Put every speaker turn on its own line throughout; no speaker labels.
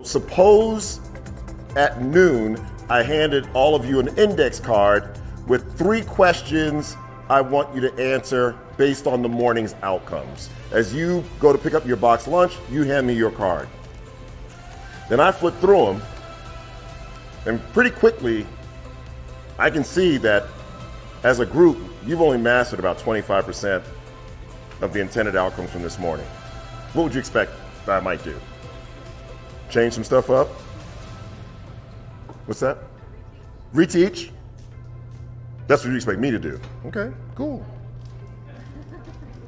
suppose at noon, I handed all of you an index card with 3 questions I want you to answer based on the morning's outcomes. As you go to pick up your box lunch, you hand me your card. Then I flip through them, and pretty quickly, I can see that as a group, you've only mastered about 25% of the intended outcomes from this morning. What would you expect that I might do? Change some stuff up? What's that? Reteach? That's what you expect me to do. Okay, cool.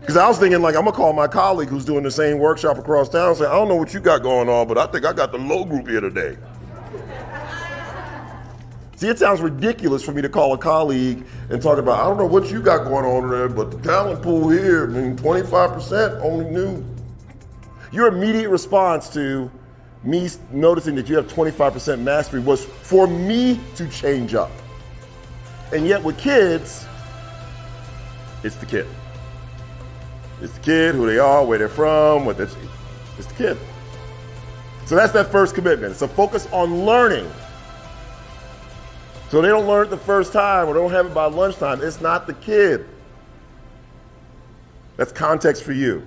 Because I was thinking, like, I'm gonna call my colleague who's doing the same workshop across town and say, I don't know what you got going on, but I think I got the low group here today. See, it sounds ridiculous for me to call a colleague and talk about, I don't know what you got going on there, but the talent pool here, 25% only knew. Your immediate response to me noticing that you have 25% mastery was for me to change up. And yet with kids, it's the kid. It's the kid, who they are, where they're from, it's the kid. So that's that first commitment. It's a focus on learning. So they don't learn it the first time or don't have it by lunchtime. It's not the kid. That's context for you.